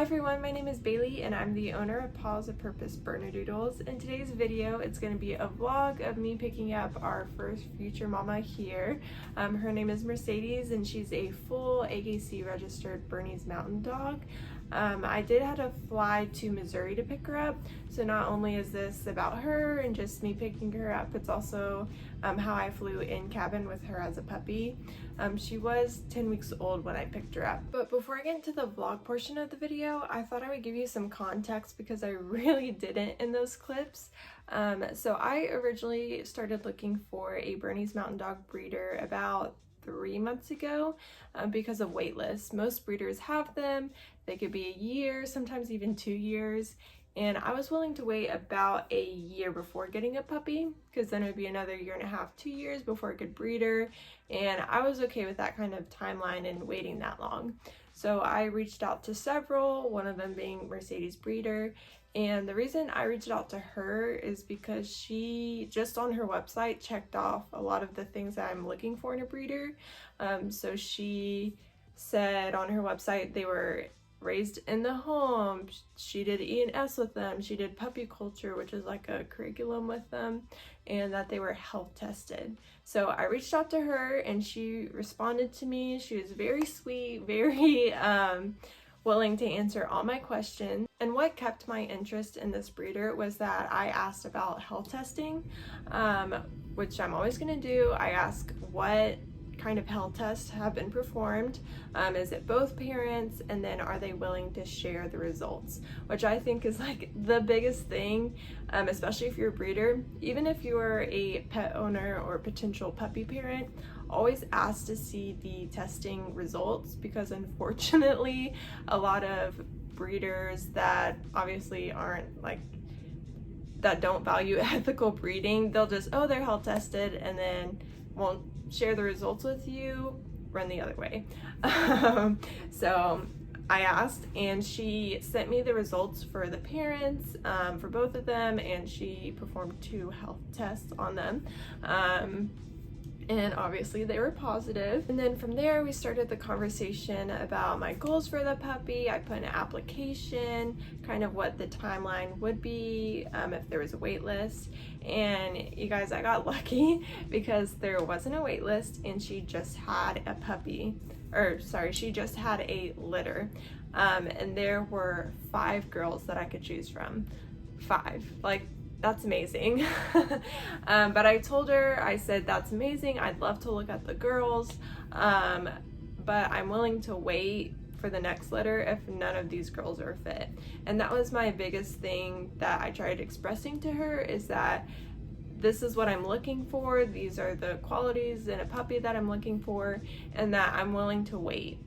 everyone, my name is Bailey and I'm the owner of Paws of Purpose Bernedoodles. In today's video, it's going to be a vlog of me picking up our first future mama here. Her name is Mercedes and she's a full AKC registered Bernese mountain dog. I did have to fly to Missouri to pick her up, so not only is this about her and just me picking her up, it's also how I flew in cabin with her as a puppy. She was 10 weeks old when I picked her up. But before I get into the vlog portion of the video, I thought I would give you some context because I really didn't in those clips. So I originally started looking for a Bernese mountain dog breeder about 3 months ago because of wait lists. Most breeders have them. They could be a year, sometimes even 2 years. And I was willing to wait about a year before getting a puppy because then it would be another 1.5 to 2 years before I could breed her. And I was okay with that kind of timeline and waiting that long. So I reached out to several, one of them being Mercedes Breeder. And the reason I reached out to her is because she, just on her website, checked off a lot of the things that I'm looking for in a breeder. So she said on her website they were raised in the home, she did E&S with them, she did puppy culture, which is like a curriculum with them, and that they were health tested. So I reached out to her and she responded to me. She was very sweet, very willing to answer all my questions. And what kept my interest in this breeder was that I asked about health testing, which I'm always going to do. I ask what kind of health tests have been performed, is it both parents, and then are they willing to share the results, which I think is like the biggest thing, especially if you're a breeder. Even if you're a pet owner or potential puppy parent, always ask to see the testing results, because unfortunately a lot of breeders that obviously aren't like, that don't value ethical breeding, they'll just, oh, they're health tested, and then won't share the results with you, run the other way. So I asked and she sent me the results for the parents, for both of them, and she performed 2 health tests on them. And obviously they were positive. And then from there we started the conversation about my goals for the puppy. I put an application, kind of what the timeline would be if there was a wait list. And you guys, I got lucky because there wasn't a wait list and she just had a puppy, or sorry, she just had a litter. And there were 5 girls that I could choose from. 5, like, that's amazing. But I told her, I said, that's amazing, I'd love to look at the girls, but I'm willing to wait for the next litter if none of these girls are fit. And that was my biggest thing that I tried expressing to her, is that this is what I'm looking for, these are the qualities in a puppy that I'm looking for, and that I'm willing to wait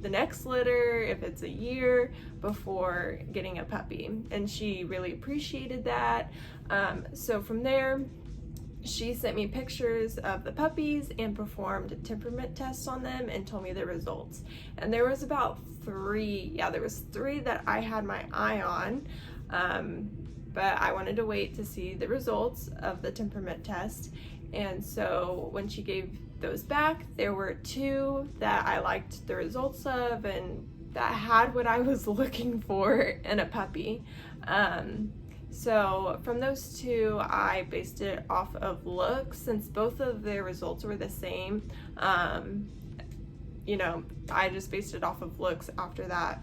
the next litter, if it's a year, before getting a puppy. And she really appreciated that. So from there, she sent me pictures of the puppies and performed temperament tests on them and told me the results. And there was about 3, there was 3 that I had my eye on, but I wanted to wait to see the results of the temperament test. And so when she gave those back, there were 2 that I liked the results of and that had what I was looking for in a puppy. So from those 2, I based it off of looks, since both of their results were the same. You know, I just based it off of looks after that,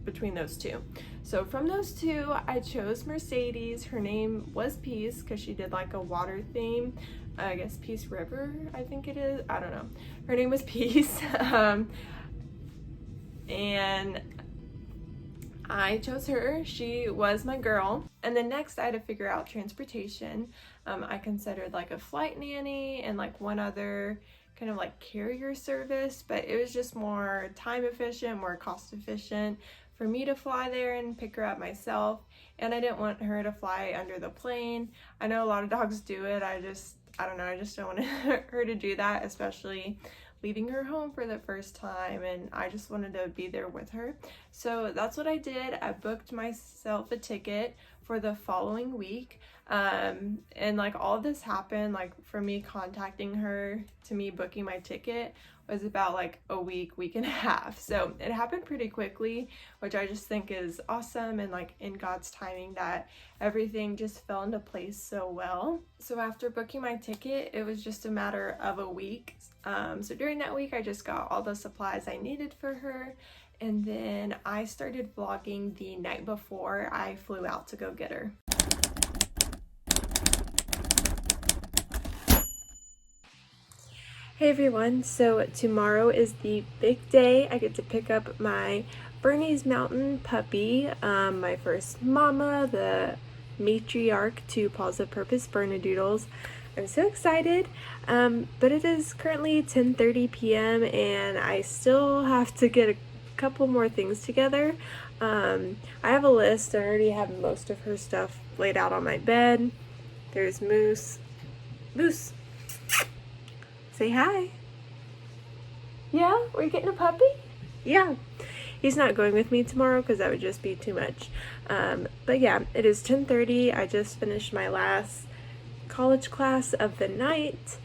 between those 2. So from those 2, I chose Mercedes. Her name was Peace because she did like a water theme. I guess Peace River, I think it is. I don't know. Her name was Peace. And I chose her. She was my girl. And then next I had to figure out transportation. I considered like a flight nanny and like one other kind of like carrier service, but it was just more time efficient, more cost efficient for me to fly there and pick her up myself. And I didn't want her to fly under the plane. I know a lot of dogs do it. I don't know, I just don't want her to do that, especially leaving her home for the first time, and I just wanted to be there with her. So that's what I did. I booked myself a ticket for the following week, and like all of this happened, like from me contacting her to me booking my ticket, was about like a week and a half. So it happened pretty quickly, which I just think is awesome, and like in God's timing that everything just fell into place so well. So after booking my ticket, it was just a matter of a week. So during that week, I just got all the supplies I needed for her. And then I started vlogging the night before I flew out to go get her. Hey everyone, so tomorrow is the big day. I get to pick up my Bernese Mountain puppy, my first mama, the matriarch to Paws of Purpose Bernedoodles. I'm so excited, but it is currently 10:30 p.m. and I still have to get a couple more things together. I have a list. I already have most of her stuff laid out on my bed. There's Moose. Moose! Say hi. Yeah, we're getting a puppy? Yeah. He's not going with me tomorrow because that would just be too much. But yeah, it is 10:30. I just finished my last college class of the night,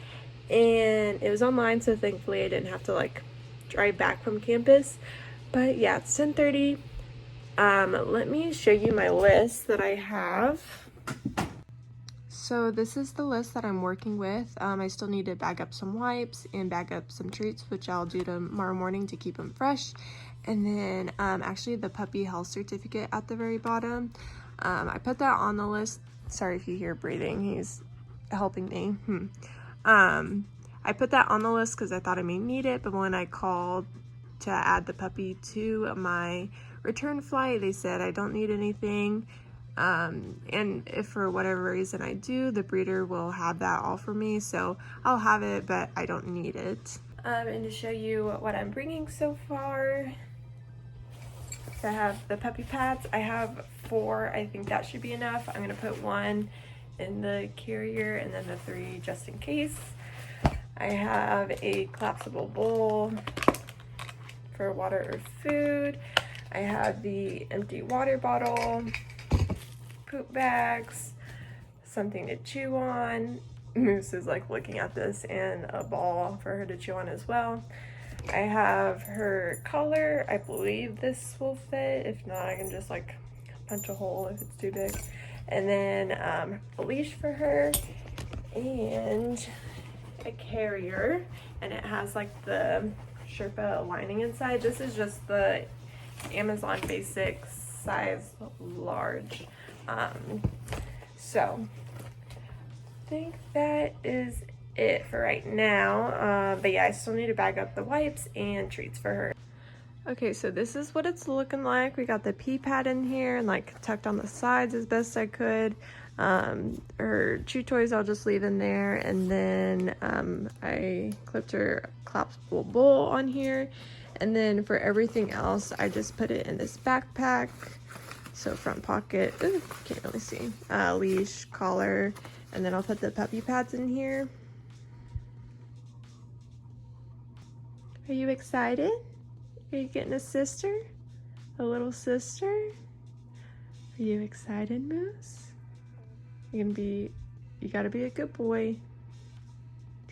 and it was online, so thankfully I didn't have to like drive back from campus. But yeah, it's 10:30. Let me show you my list that I have. So this is the list that I'm working with. I still need to bag up some wipes and bag up some treats, which I'll do tomorrow morning to keep them fresh. And then actually the puppy health certificate at the very bottom. I put that on the list. Sorry if you hear breathing, he's helping me. I put that on the list because I thought I may need it, but when I called to add the puppy to my return flight, they said I don't need anything. And if for whatever reason I do, the breeder will have that all for me, so I'll have it, but I don't need it. And to show you what I'm bringing so far, so I have the puppy pads. I have 4. I think that should be enough. I'm gonna put 1 in the carrier and then the 3 just in case. I have a collapsible bowl for water or food. I have the empty water bottle, poop bags, something to chew on. Moose is like looking at this, and a ball for her to chew on as well. I have her collar. I believe this will fit. If not, I can just like punch a hole if it's too big. And then a leash for her and a carrier, and it has like the Sherpa lining inside. This is just the Amazon Basics size large. So I think that is it for right now. But yeah, I still need to bag up the wipes and treats for her. Okay, so this is what it's looking like. We got the pee pad in here and like tucked on the sides as best I could. Her chew toys I'll just leave in there, and then I clipped her collapsible bowl on here, and then for everything else I just put it in this backpack. So front pocket, ooh, can't really see, leash, collar, and then I'll put the puppy pads in here. Are you excited? Are you getting a sister? A little sister? Are you excited, Moose? You gotta be a good boy.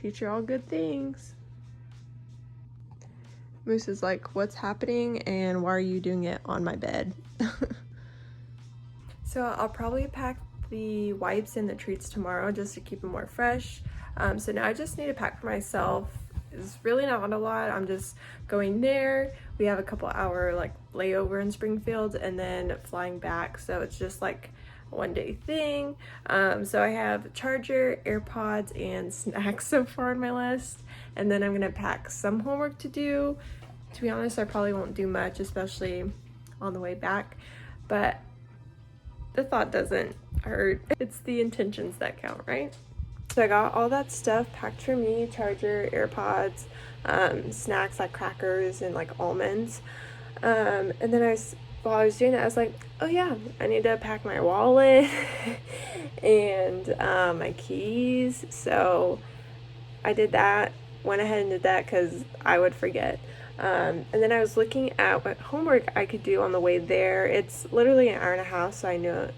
Teach her all good things. Moose is like, what's happening and why are you doing it on my bed? So I'll probably pack the wipes and the treats tomorrow just to keep them more fresh. So now I just need to pack for myself. It's really not a lot. I'm just going there. We have a couple hour like layover in Springfield and then flying back. So it's just like a one-day thing. So I have charger, AirPods, and snacks so far on my list. And then I'm gonna pack some homework to do. To be honest, I probably won't do much, especially on the way back. But the thought doesn't hurt. It's the intentions that count, right? So I got all that stuff packed for me: charger, AirPods, snacks like crackers and like almonds. And then while I was doing that, I was like, oh yeah, I need to pack my wallet and my keys. So I did that, went ahead and did that because I would forget. And then I was looking at what homework I could do on the way there. It's literally an hour and a half, so I knew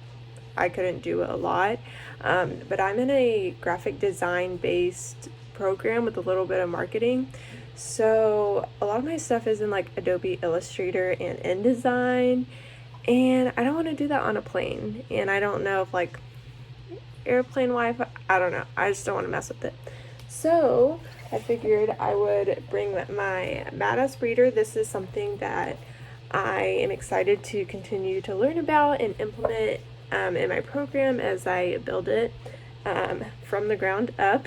I couldn't do a lot. But I'm in a graphic design based program with a little bit of marketing. So a lot of my stuff is in like Adobe Illustrator and InDesign, and I don't want to do that on a plane, and I don't know if like airplane Wi-Fi, I don't know, I just don't want to mess with it. So I figured I would bring my Badass Reader. This is something that I am excited to continue to learn about and implement in my program as I build it from the ground up.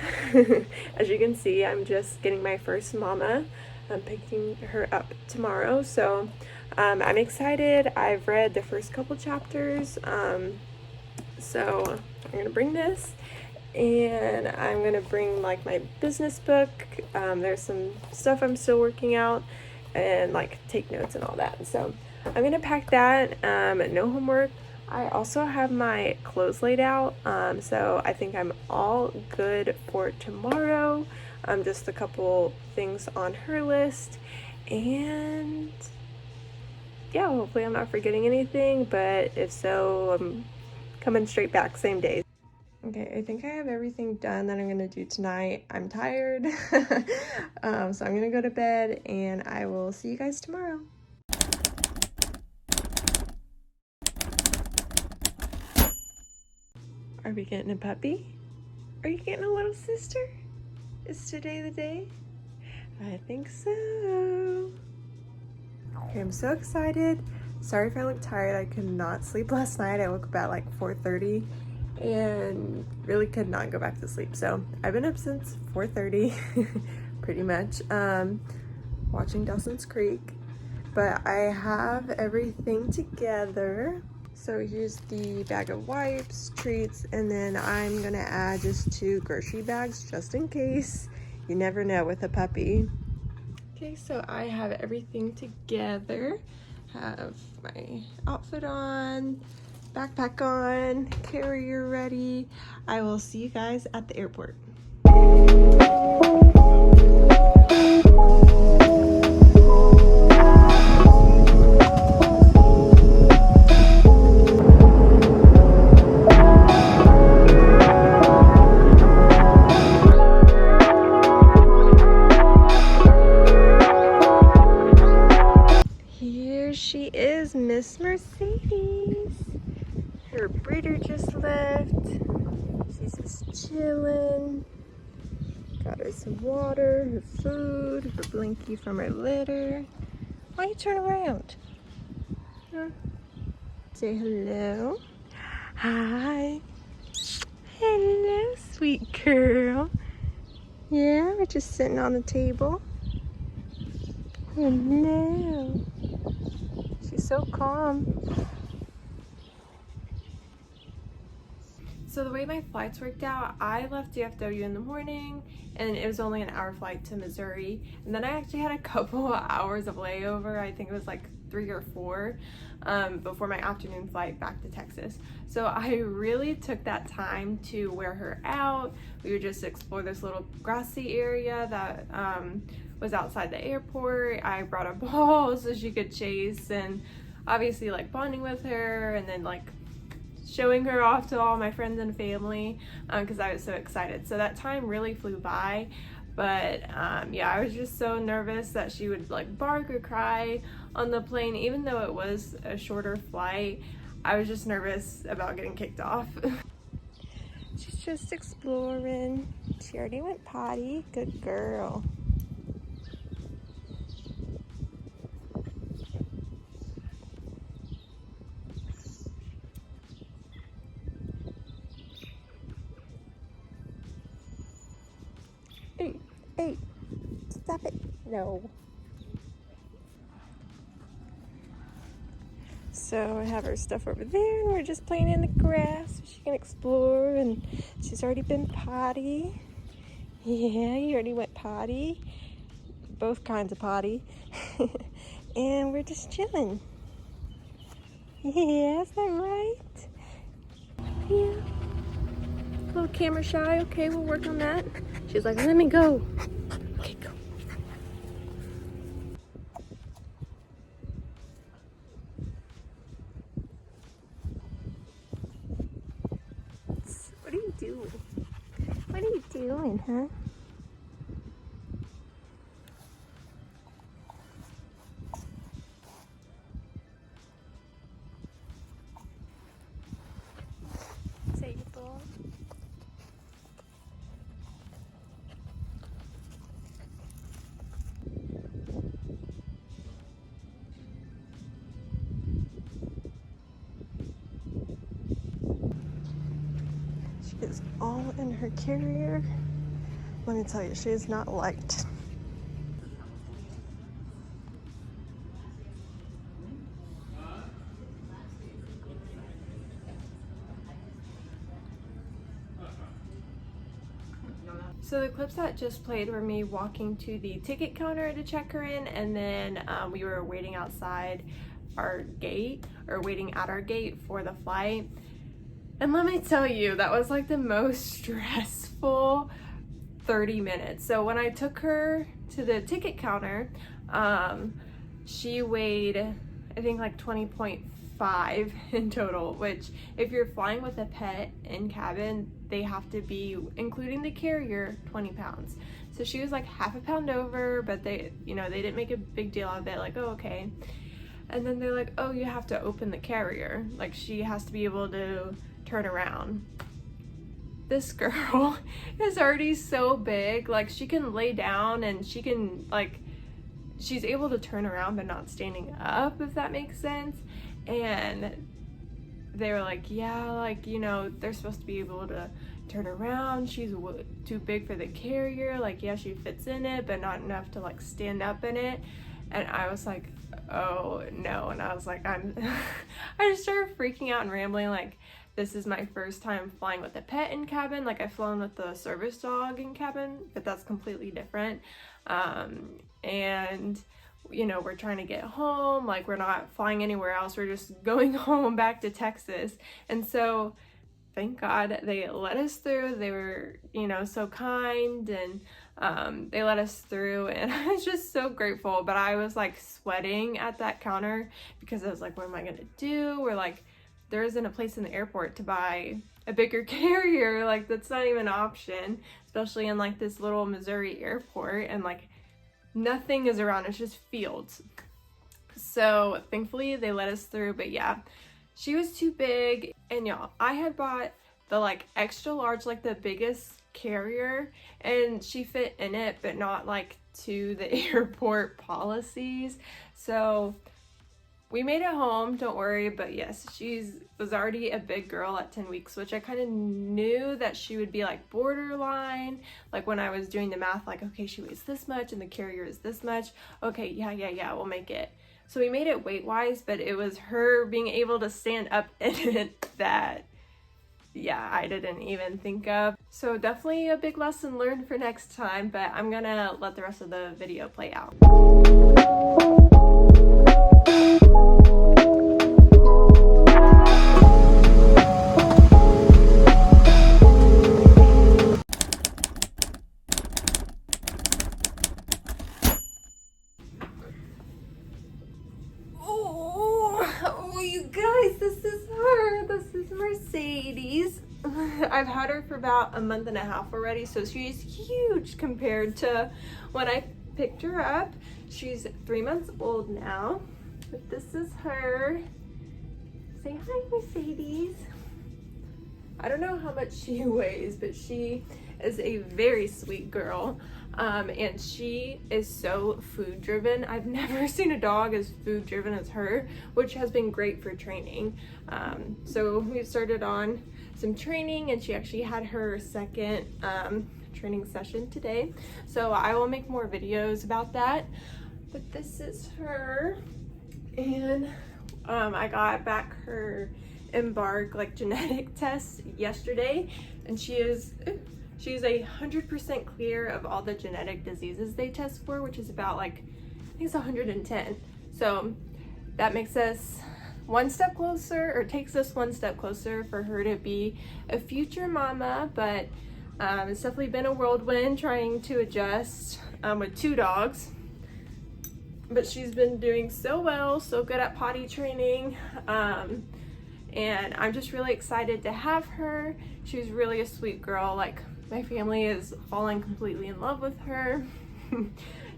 As you can see, I'm just getting my first mama. I'm picking her up tomorrow, so I'm excited. I've read the first couple chapters, so I'm gonna bring this, and I'm gonna bring like my business book. There's some stuff I'm still working out, and like take notes and all that. So I'm gonna pack that. No homework. I also have my clothes laid out, so I think I'm all good for tomorrow. Just a couple things on her list, and yeah, hopefully I'm not forgetting anything, but if so, I'm coming straight back same day. Okay, I think I have everything done that I'm gonna do tonight. I'm tired, so I'm gonna go to bed, and I will see you guys tomorrow. Are we getting a puppy? Are you getting a little sister? Is today the day? I think so. Okay, I'm so excited. Sorry if I look tired. I could not sleep last night. I woke up at like 4:30 and really could not go back to sleep. So I've been up since 4:30 pretty much, watching Dawson's Creek. But I have everything together. So here's the bag of wipes, treats, and then I'm gonna add just 2 grocery bags just in case. You never know with a puppy. Okay, so I have everything together. Have my outfit on, backpack on, carrier ready. I will see you guys at the airport. She is Miss Mercedes. Her breeder just left. She's just chilling. Got her some water, her food, her blankie from her litter. Why you turn around? Huh? Say hello. Hi. Hello, sweet girl. Yeah, we're just sitting on the table. Hello. She's so calm. So the way my flights worked out, I left DFW in the morning, and it was only an hour flight to Missouri. And then I actually had a couple of hours of layover. I think it was like 3 or 4 before my afternoon flight back to Texas. So I really took that time to wear her out. We would just explore this little grassy area that was outside the airport. I brought a ball so she could chase, and obviously like bonding with her, and then like showing her off to all my friends and family because I was so excited. So that time really flew by, but yeah, I was just so nervous that she would like bark or cry on the plane. Even though it was a shorter flight, I was just nervous about getting kicked off. She's just exploring. She already went potty. Good girl. Hey, stop it. No. So I have her stuff over there, and we're just playing in the grass so she can explore, and she's already been potty. Yeah, you already went potty. Both kinds of potty. And we're just chilling. Yeah, is that right? Yeah. A little camera shy. Okay, we'll work on that. She's like, let me go. Okay, go. What are you doing? What are you doing, huh? is all in her carrier. Let me tell you, she is not liked. So the clips that just played were me walking to the ticket counter to check her in, and then we were waiting outside our gate, or waiting at our gate for the flight. And let me tell you, that was like the most stressful 30 minutes. So when I took her to the ticket counter, she weighed, I think, like 20.5 in total, which if you're flying with a pet in cabin, they have to be, including the carrier, 20 pounds. So she was like half a pound over, but they didn't make a big deal of it, like, oh, okay. And then they're like, oh, you have to open the carrier. Like, she has to be able to turn around. This girl is already so big, like she can lay down and she can, like, she's able to turn around but not standing up, if that makes sense. And they were like, yeah, like, they're supposed to be able to turn around. She's too big for the carrier. Like, yeah, she fits in it, but not enough to like stand up in it. And I was like, oh no. And I was like, I just started freaking out and rambling, like, this is my first time flying with a pet in cabin. Like, I've flown with the service dog in cabin, but that's completely different. And we're trying to get home. Like, we're not flying anywhere else. We're just going home back to Texas. And so thank God they let us through. They were, so kind, and they let us through, and I was just so grateful. But I was like sweating at that counter because I was like, what am I gonna do? We're like, there isn't a place in the airport to buy a bigger carrier. Like, that's not even an option, especially in like this little Missouri airport, and like nothing is around, it's just fields. So thankfully they let us through. But yeah, she was too big. And y'all, I had bought the like extra large, like the biggest carrier, and she fit in it, but not like to the airport policies. So we made it home, don't worry. But yes, was already a big girl at 10 weeks, which I kind of knew that she would be like borderline. Like, when I was doing the math, like, okay, she weighs this much and the carrier is this much. Okay, yeah, we'll make it. So we made it weight-wise, but it was her being able to stand up in it that, yeah, I didn't even think of. So definitely a big lesson learned for next time, but I'm gonna let the rest of the video play out. Oh, you guys, this is her. This is Mercedes. I've had her for about a month and a half already, so she's huge compared to when I picked her up. She's 3 months old now, but this is her. Say hi, Mercedes. I don't know how much she weighs, but she is a very sweet girl. And she is so food driven. I've never seen a dog as food driven as her, which has been great for training. So we started on some training, and she actually had her second training session today. So I will make more videos about that. But this is her, and I got back her Embark like genetic test yesterday, and she's 100% clear of all the genetic diseases they test for, which is about like, I think it's 110. So that makes us one step closer, or takes us one step closer for her to be a future mama. But it's definitely been a whirlwind trying to adjust with 2 dogs. But she's been doing so well, so good at potty training. And I'm just really excited to have her. She's really a sweet girl. Like, my family is falling completely in love with her.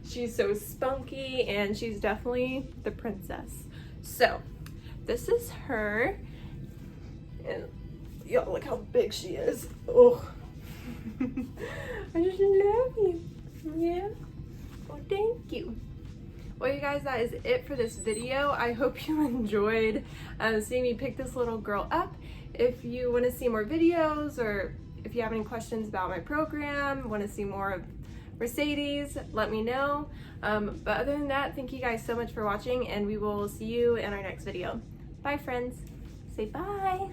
She's so spunky, and she's definitely the princess. So this is her, and y'all, look how big she is. Oh, I just love you. Yeah. Well, thank you. Well, you guys, that is it for this video. I hope you enjoyed seeing me pick this little girl up. If you want to see more videos, or if you have any questions about my program, want to see more of Mercedes, let me know. But other than that, thank you guys so much for watching, and we will see you in our next video. Bye friends. Say bye.